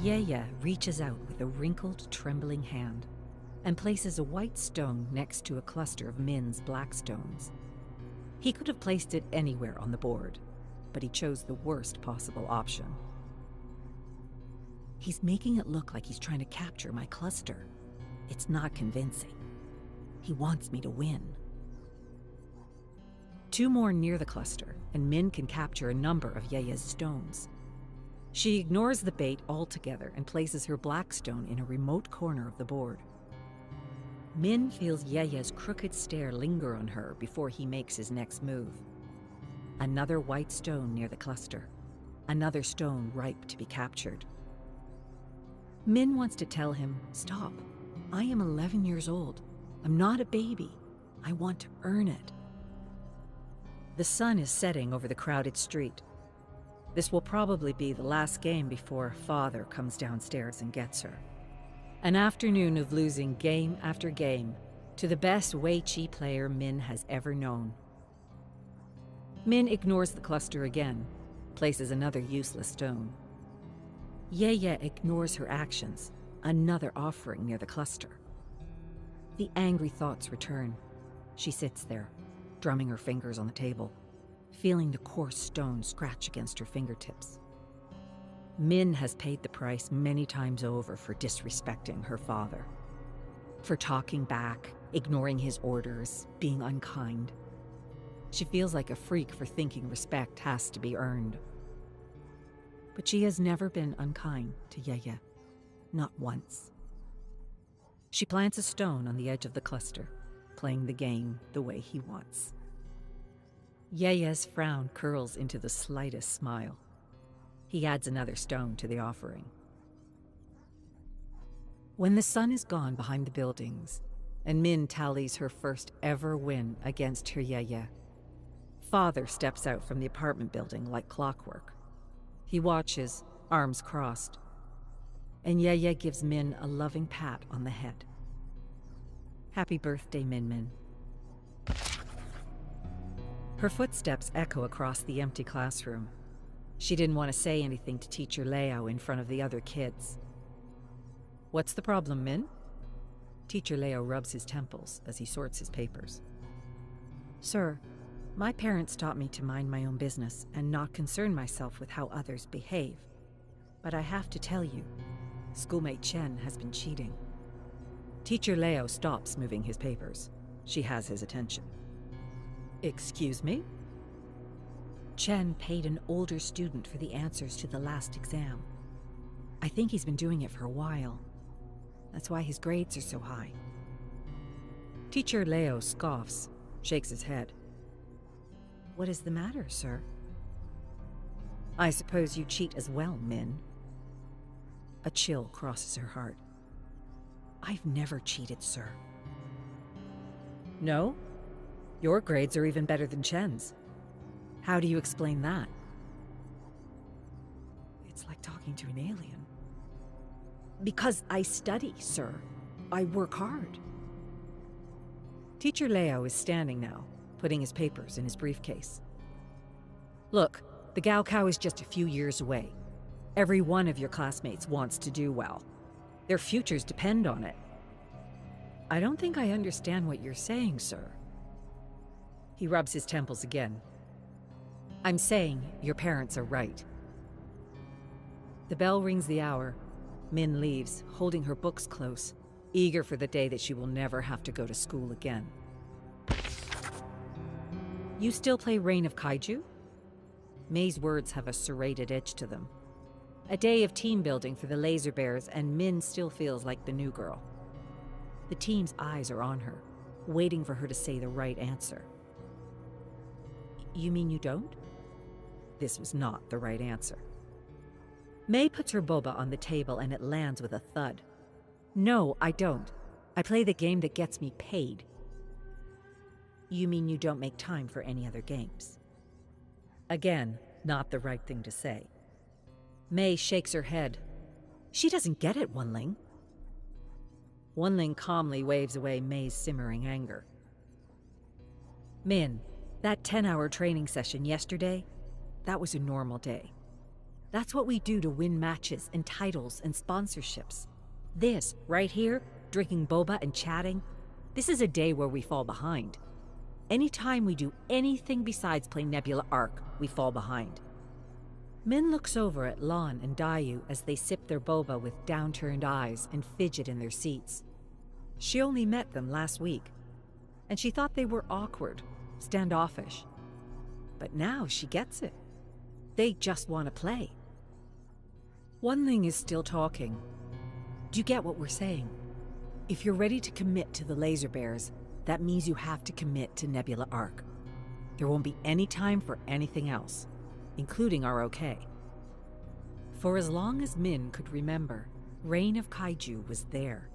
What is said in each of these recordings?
Yaya reaches out with a wrinkled, trembling hand and places a white stone next to a cluster of Min's black stones. He could have placed it anywhere on the board, but he chose the worst possible option. He's making it look like he's trying to capture my cluster. It's not convincing. He wants me to win. 2 more near the cluster, and Min can capture a number of Yaya's stones. She ignores the bait altogether and places her black stone in a remote corner of the board. Min feels Yaya's crooked stare linger on her before he makes his next move. Another white stone near the cluster. Another stone ripe to be captured. Min wants to tell him, "Stop. I am 11 years old. I'm not a baby. I want to earn it." The sun is setting over the crowded street. This will probably be the last game before Father comes downstairs and gets her. An afternoon of losing game after game to the best Wei Chi player Min has ever known. Min ignores the cluster again, places another useless stone. Yaya ignores her actions, another offering near the cluster. The angry thoughts return. She sits there, drumming her fingers on the table, feeling the coarse stone scratch against her fingertips. Min has paid the price many times over for disrespecting her father, for talking back, ignoring his orders, being unkind. She feels like a freak for thinking respect has to be earned. But she has never been unkind to Yaya, not once. She plants a stone on the edge of the cluster, playing the game the way he wants. Yaya's frown curls into the slightest smile. He adds another stone to the offering. When the sun is gone behind the buildings, and Min tallies her first ever win against her Yaya, Father steps out from the apartment building like clockwork. He watches, arms crossed, and Yaya gives Min a loving pat on the head. "Happy birthday, Min Min." Her footsteps echo across the empty classroom. She didn't want to say anything to Teacher Leo in front of the other kids. "What's the problem, Min?" Teacher Leo rubs his temples as he sorts his papers. "Sir, my parents taught me to mind my own business and not concern myself with how others behave. But I have to tell you, schoolmate Chen has been cheating." Teacher Leo stops moving his papers. She has his attention. "Excuse me?" "Chen paid an older student for the answers to the last exam. I think he's been doing it for a while. That's why his grades are so high." Teacher Leo scoffs, shakes his head. "What is the matter, sir?" "I suppose you cheat as well, Min." A chill crosses her heart. "I've never cheated, sir." "No? Your grades are even better than Chen's. How do you explain that?" "It's like talking to an alien." "Because I study, sir. I work hard." Teacher Leo is standing now, putting his papers in his briefcase. "Look, the Gaokao is just a few years away. Every one of your classmates wants to do well. Their futures depend on it." "I don't think I understand what you're saying, sir." He rubs his temples again. "I'm saying your parents are right." The bell rings the hour. Min leaves, holding her books close, eager for the day that she will never have to go to school again. "You still play Reign of Kaiju?" May's words have a serrated edge to them. A day of team building for the Laser Bears, and Min still feels like the new girl. The team's eyes are on her, waiting for her to say the right answer. "You mean you don't?" This was not the right answer. May puts her boba on the table and it lands with a thud. "No, I don't. I play the game that gets me paid." "You mean you don't make time for any other games?" Again, not the right thing to say. May shakes her head. "She doesn't get it, Wenling." Wenling calmly waves away May's simmering anger. "Min, that 10-hour training session yesterday, that was a normal day. That's what we do to win matches and titles and sponsorships. This, right here, drinking boba and chatting, this is a day where we fall behind. Anytime we do anything besides play Nebula Arc, we fall behind. Min looks over at Lon and Dayu as they sip their boba with downturned eyes and fidget in their seats. She only met them last week, and she thought they were awkward, standoffish. But now she gets it. They just want to play. One is still talking. Do you get what we're saying? If you're ready to commit to the Laser Bears, that means you have to commit to Nebula Arc. There won't be any time for anything else, including our okay. For as long as Min could remember, Reign of Kaiju was there.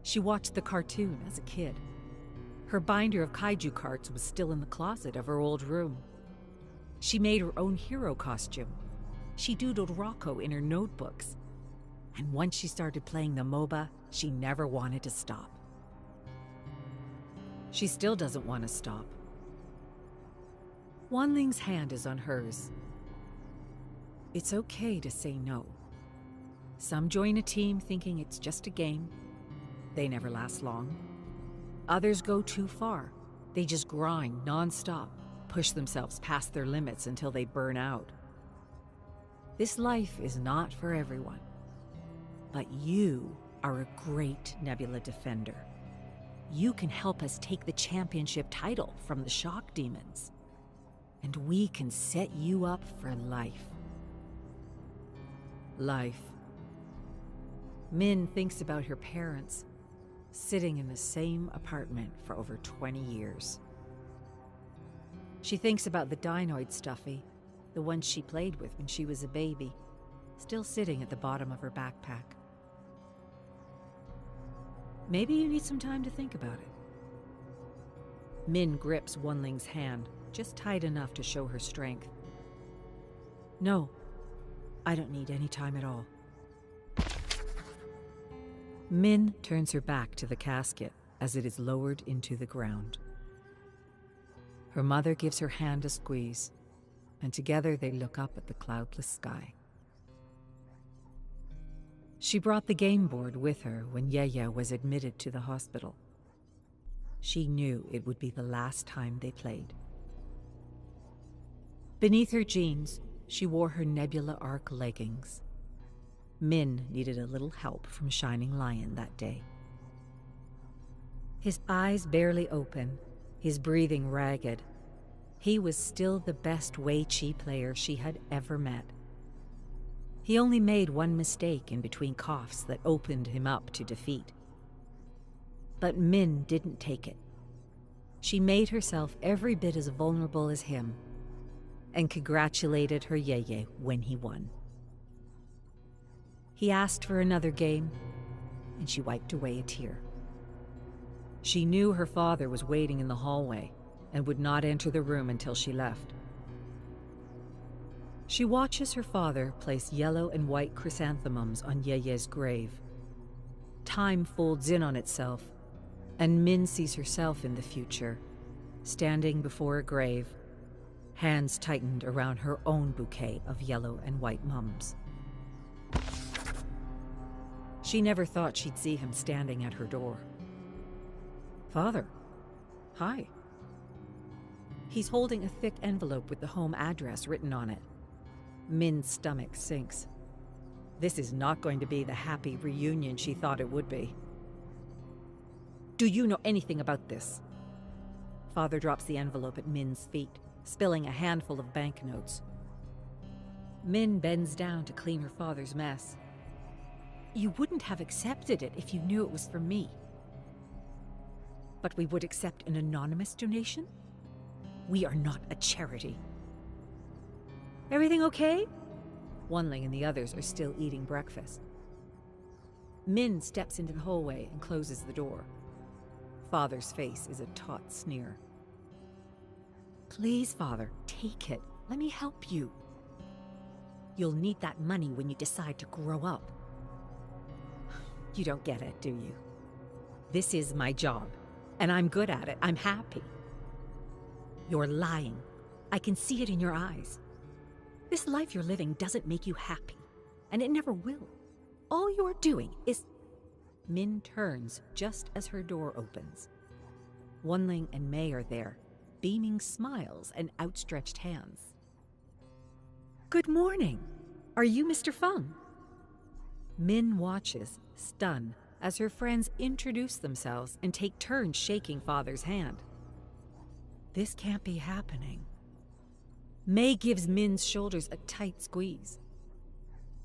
She watched the cartoon as a kid. Her binder of kaiju cards was still in the closet of her old room. She made her own hero costume. She doodled Rocco in her notebooks. And once she started playing the MOBA, she never wanted to stop. She still doesn't want to stop. Wanling's hand is on hers. It's okay to say no. Some join a team thinking it's just a game. They never last long. Others go too far. They just grind nonstop, push themselves past their limits until they burn out. This life is not for everyone. But you are a great Nebula defender. You can help us take the championship title from the shock demons. And we can set you up for life. Life. Min thinks about her parents, sitting in the same apartment for over 20 years. She thinks about the dinoid stuffy, the one she played with when she was a baby, still sitting at the bottom of her backpack. Maybe you need some time to think about it. Min grips Wanling's hand, just tight enough to show her strength. No, I don't need any time at all. Min turns her back to the casket as it is lowered into the ground. Her mother gives her hand a squeeze, and together they look up at the cloudless sky. She brought the game board with her when Yaya was admitted to the hospital. She knew it would be the last time they played. Beneath her jeans, she wore her Nebula Arc leggings. Min needed a little help from Shining Lion that day. His eyes barely open, his breathing ragged. He was still the best Wei Chi player she had ever met. He only made one mistake in between coughs that opened him up to defeat. But Min didn't take it. She made herself every bit as vulnerable as him, and congratulated her Yeye when he won. He asked for another game, and she wiped away a tear. She knew her father was waiting in the hallway and would not enter the room until she left. She watches her father place yellow and white chrysanthemums on Yeye's grave. Time folds in on itself, and Min sees herself in the future, standing before a grave, hands tightened around her own bouquet of yellow and white mums. She never thought she'd see him standing at her door. Father, hi. He's holding a thick envelope with the home address written on it. Min's stomach sinks. This is not going to be the happy reunion she thought it would be. Do you know anything about this? Father drops the envelope at Min's feet, spilling a handful of banknotes. Min bends down to clean her father's mess. You wouldn't have accepted it if you knew it was for me. But we would accept an anonymous donation? We are not a charity. Everything okay? Wanling and the others are still eating breakfast. Min steps into the hallway and closes the door. Father's face is a taut sneer. Please, Father, take it. Let me help you. You'll need that money when you decide to grow up. You don't get it, do you? This is my job, and I'm good at it. I'm happy. You're lying. I can see it in your eyes. This life you're living doesn't make you happy, and it never will. All you're doing is... Min turns just as her door opens. Wunling and May are there, beaming smiles and outstretched hands. Good morning. Are you Mr. Feng? Min watches, stunned, as her friends introduce themselves and take turns shaking Father's hand. This can't be happening. May gives Min's shoulders a tight squeeze.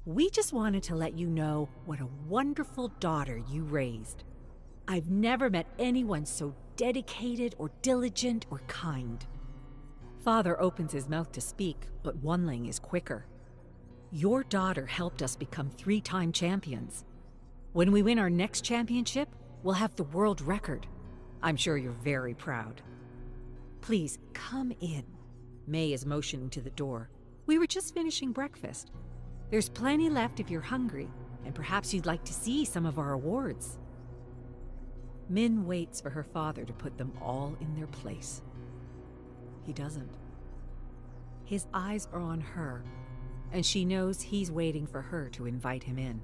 We just wanted to let you know what a wonderful daughter you raised. I've never met anyone so dedicated or diligent or kind. Father opens his mouth to speak, but Wunling is quicker. Your daughter helped us become 3-time champions. When we win our next championship, we'll have the world record. I'm sure you're very proud. Please, come in. May is motioning to the door. We were just finishing breakfast. There's plenty left if you're hungry, and perhaps you'd like to see some of our awards. Min waits for her father to put them all in their place. He doesn't. His eyes are on her, and she knows he's waiting for her to invite him in.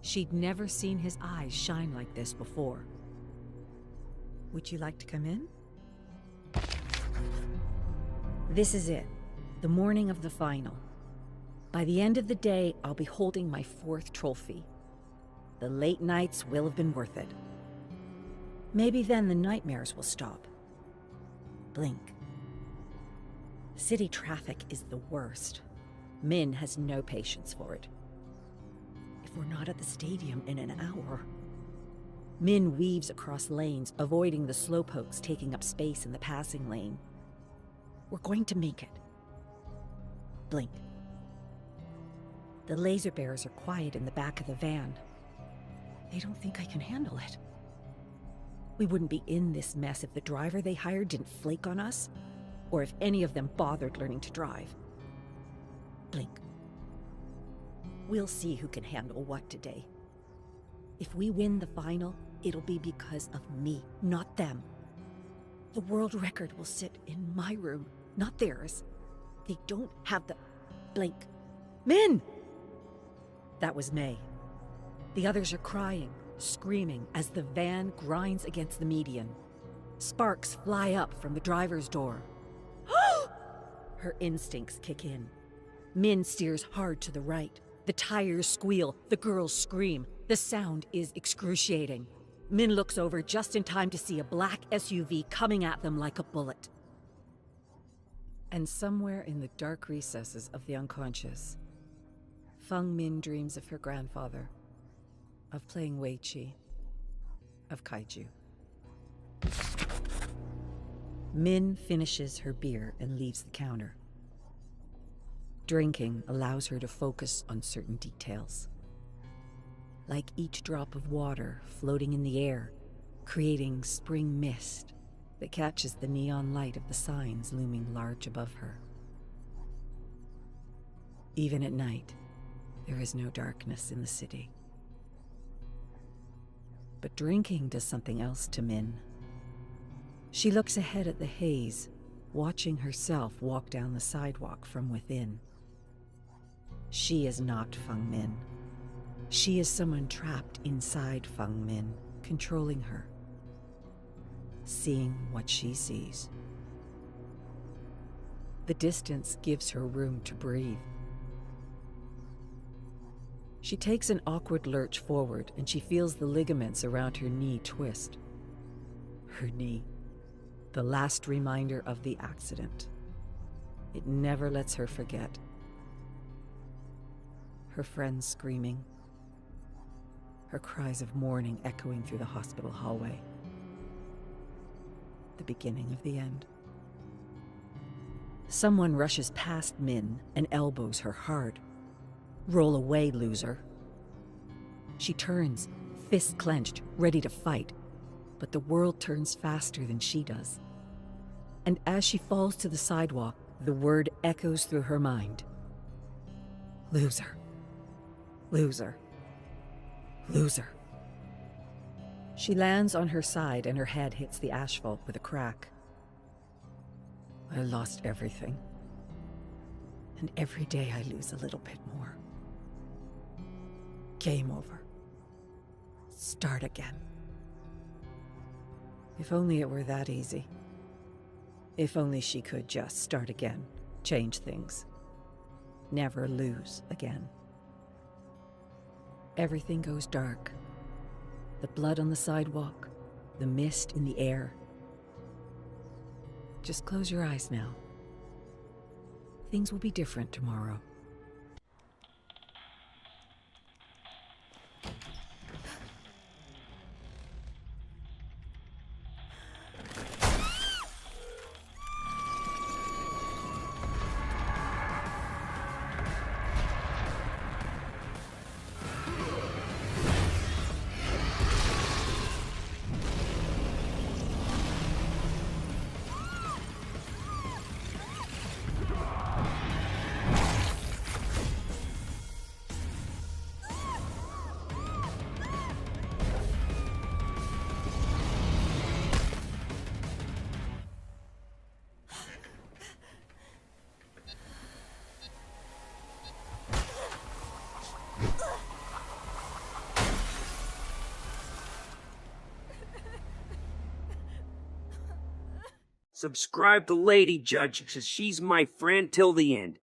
She'd never seen his eyes shine like this before. Would you like to come in? This is it, the morning of the final. By the end of the day, I'll be holding my 4th trophy. The late nights will have been worth it. Maybe then the nightmares will stop. Blink. City traffic is the worst. Min has no patience for it. If we're not at the stadium in an hour... Min weaves across lanes, avoiding the slowpokes taking up space in the passing lane. We're going to make it. Blink. The laser bearers are quiet in the back of the van. They don't think I can handle it. We wouldn't be in this mess if the driver they hired didn't flake on us, or if any of them bothered learning to drive. Blink. We'll see who can handle what today. If we win the final, it'll be because of me, not them. The world record will sit in my room, not theirs. They don't have the... Blink. Min! That was May. The others are crying, screaming as the van grinds against the median. Sparks fly up from the driver's door. Her instincts kick in. Min steers hard to the right. The tires squeal, the girls scream. The sound is excruciating. Min looks over just in time to see a black SUV coming at them like a bullet. And somewhere in the dark recesses of the unconscious, Feng Min dreams of her grandfather, of playing Weiqi, of kaiju. Min finishes her beer and leaves the counter. Drinking allows her to focus on certain details. Like each drop of water floating in the air, creating spring mist that catches the neon light of the signs looming large above her. Even at night, there is no darkness in the city. But drinking does something else to Min. She looks ahead at the haze, watching herself walk down the sidewalk from within. She is not Feng Min. She is someone trapped inside Feng Min, controlling her, seeing what she sees. The distance gives her room to breathe. She takes an awkward lurch forward, and she feels the ligaments around her knee twist. Her knee, the last reminder of the accident. It never lets her forget. Her friends screaming, her cries of mourning echoing through the hospital hallway. The beginning of the end. Someone rushes past Min and elbows her hard. Roll away, loser. She turns, fists clenched, ready to fight, but the world turns faster than she does. And as she falls to the sidewalk, the word echoes through her mind. Loser. Loser. Loser. She lands on her side and her head hits the asphalt with a crack. I lost everything. And every day I lose a little bit more. Game over. Start again. If only it were that easy. If only she could just start again, change things. Never lose again. Everything goes dark. The blood on the sidewalk, the mist in the air. Just close your eyes now. Things will be different tomorrow. Subscribe to Lady Judge, cause she's my friend till the end.